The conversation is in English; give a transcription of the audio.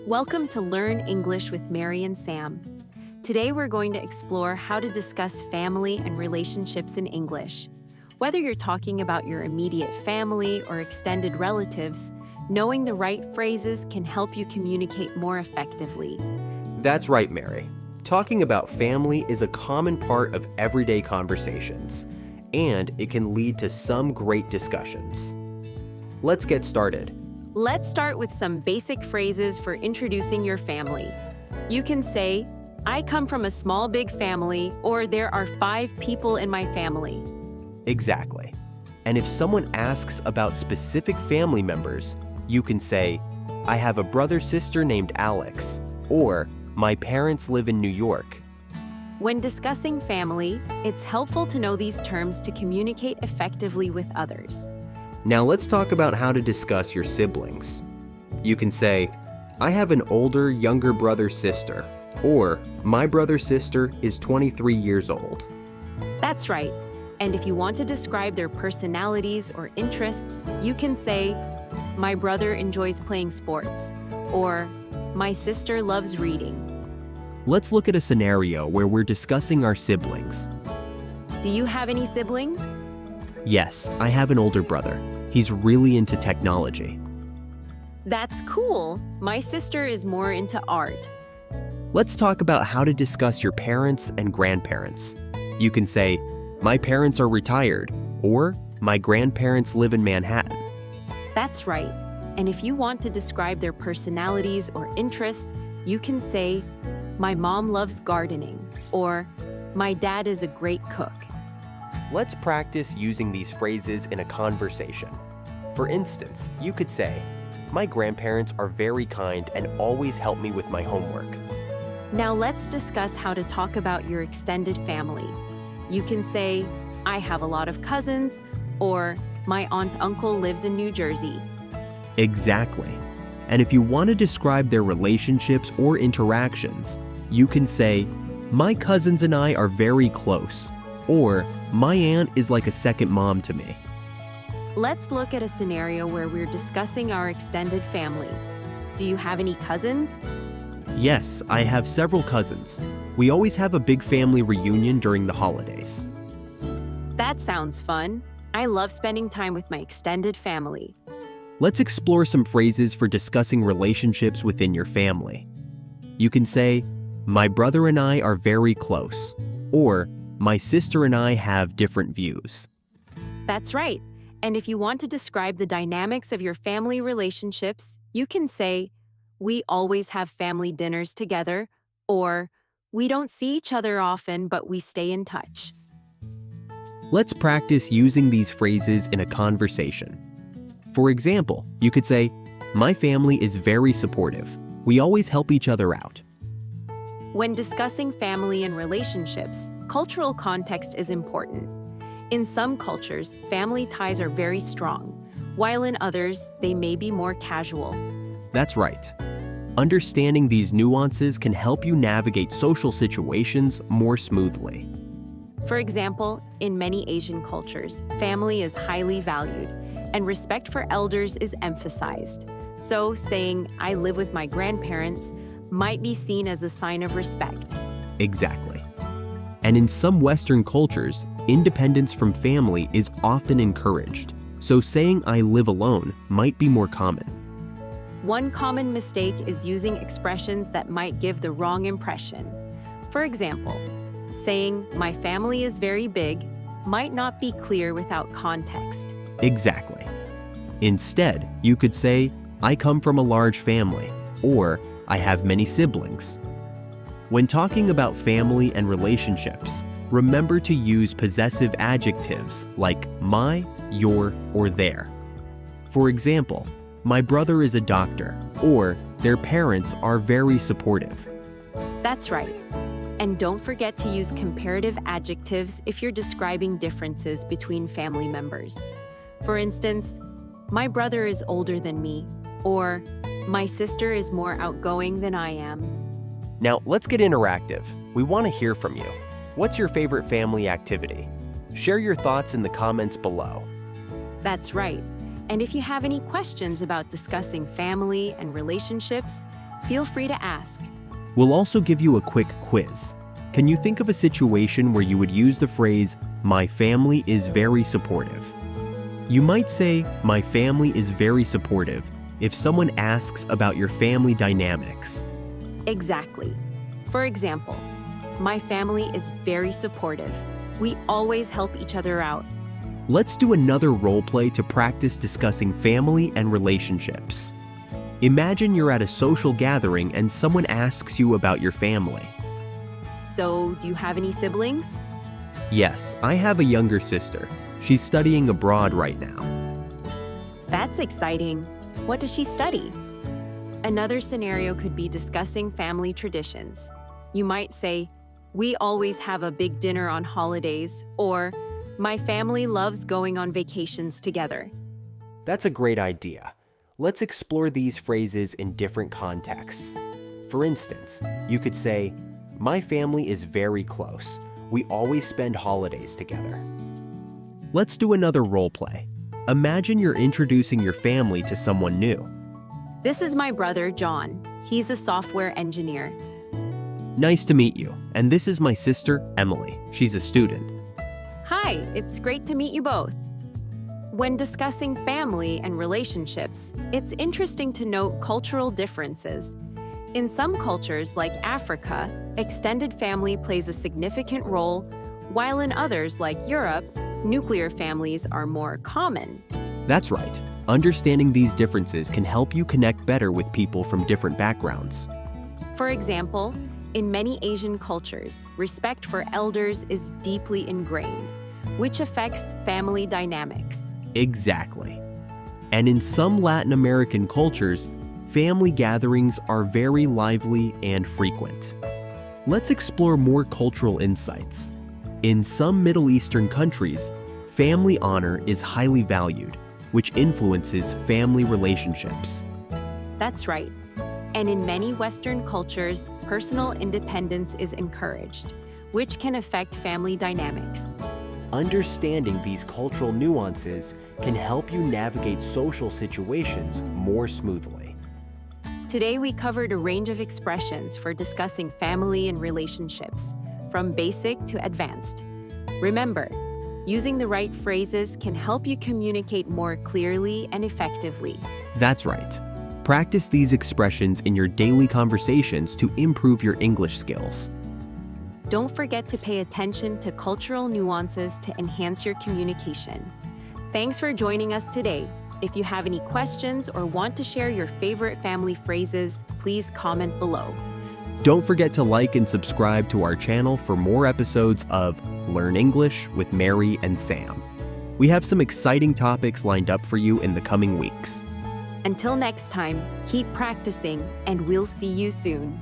Welcome to Learn English with Mary and Sam. Today we're going to explore how to discuss family and relationships in English. Whether you're talking about your immediate family or extended relatives, knowing the right phrases can help you communicate more effectively. That's right, Mary. Talking about family is a common part of everyday conversations, and it can lead to some great discussions. Let's get started. Let's start with some basic phrases for introducing your family. You can say, I come from a small big family, or there are 5 people in my family. Exactly. And if someone asks about specific family members, you can say, I have a brother-sister named Alex, or my parents live in New York. When discussing family, it's helpful to know these terms to communicate effectively with others. Now let's talk about how to discuss your siblings. You can say, I have an older, younger brother-sister, or my brother-sister is 23 years old. That's right. And if you want to describe their personalities or interests, you can say, my brother enjoys playing sports, or my sister loves reading. Let's look at a scenario where we're discussing our siblings. Do you have any siblings? Yes, I have an older brother. He's really into technology. That's cool. My sister is more into art. Let's talk about how to discuss your parents and grandparents. You can say, my parents are retired, or my grandparents live in Manhattan. That's right. And if you want to describe their personalities or interests, you can say, my mom loves gardening, or my dad is a great cook. Let's practice using these phrases in a conversation. For instance, you could say, my grandparents are very kind and always help me with my homework. Now let's discuss how to talk about your extended family. You can say, I have a lot of cousins, or my aunt/uncle lives in New Jersey. Exactly. And if you want to describe their relationships or interactions, you can say, my cousins and I are very close, or my aunt is like a second mom to me. Let's look at a scenario where we're discussing our extended family. Do you have any cousins? Yes, I have several cousins. We always have a big family reunion during the holidays. That sounds fun. I love spending time with my extended family. Let's explore some phrases for discussing relationships within your family. You can say, my brother and I are very close, or my sister and I have different views. That's right. And if you want to describe the dynamics of your family relationships, you can say, we always have family dinners together, or we don't see each other often, but we stay in touch. Let's practice using these phrases in a conversation. For example, you could say, my family is very supportive. We always help each other out. When discussing family and relationships, cultural context is important. In some cultures, family ties are very strong, while in others, they may be more casual. That's right. Understanding these nuances can help you navigate social situations more smoothly. For example, in many Asian cultures, family is highly valued, and respect for elders is emphasized. So saying, I live with my grandparents, might be seen as a sign of respect. Exactly. And in some Western cultures, independence from family is often encouraged, so saying I live alone might be more common. One common mistake is using expressions that might give the wrong impression. For example, saying my family is very big might not be clear without context. Exactly. Instead, you could say, I come from a large family, or I have many siblings. When talking about family and relationships, remember to use possessive adjectives like my, your, or their. For example, my brother is a doctor, or their parents are very supportive. That's right. And don't forget to use comparative adjectives if you're describing differences between family members. For instance, my brother is older than me, or my sister is more outgoing than I am. Now, let's get interactive. We want to hear from you. What's your favorite family activity? Share your thoughts in the comments below. That's right. And if you have any questions about discussing family and relationships, Feel free to ask. We'll also give you a quick quiz. Can you think of a situation where you would use the phrase, "My family is very supportive"? You might say, "My family is very supportive," if someone asks about your family dynamics. Exactly. For example, my family is very supportive. We always help each other out. Let's do another role play to practice discussing family and relationships. Imagine you're at a social gathering and someone asks you about your family. So, do you have any siblings? Yes, I have a younger sister. She's studying abroad right now. That's exciting. What does she study? Another scenario could be discussing family traditions. You might say, "We always have a big dinner on holidays," or "My family loves going on vacations together." That's a great idea. Let's explore these phrases in different contexts. For instance, you could say, "My family is very close. We always spend holidays together." Let's do another role play. Imagine you're introducing your family to someone new. This is my brother, John. He's a software engineer. Nice to meet you. And this is my sister, Emily. She's a student. Hi, it's great to meet you both. When discussing family and relationships, it's interesting to note cultural differences. In some cultures, like Africa, extended family plays a significant role, while in others, like Europe, nuclear families are more common. That's right. Understanding these differences can help you connect better with people from different backgrounds. For example, in many Asian cultures, respect for elders is deeply ingrained, which affects family dynamics. Exactly. And in some Latin American cultures, family gatherings are very lively and frequent. Let's explore more cultural insights. In some Middle Eastern countries, family honor is highly valued, which influences family relationships. That's right. And in many Western cultures, personal independence is encouraged, which can affect family dynamics. Understanding these cultural nuances can help you navigate social situations more smoothly. Today, we covered a range of expressions for discussing family and relationships, from basic to advanced. Remember, using the right phrases can help you communicate more clearly and effectively. That's right. Practice these expressions in your daily conversations to improve your English skills. Don't forget to pay attention to cultural nuances to enhance your communication. Thanks for joining us today. If you have any questions or want to share your favorite family phrases, please comment below. Don't forget to like and subscribe to our channel for more episodes of Learn English with Mary and Sam. We have some exciting topics lined up for you in the coming weeks. Until next time, keep practicing, and we'll see you soon.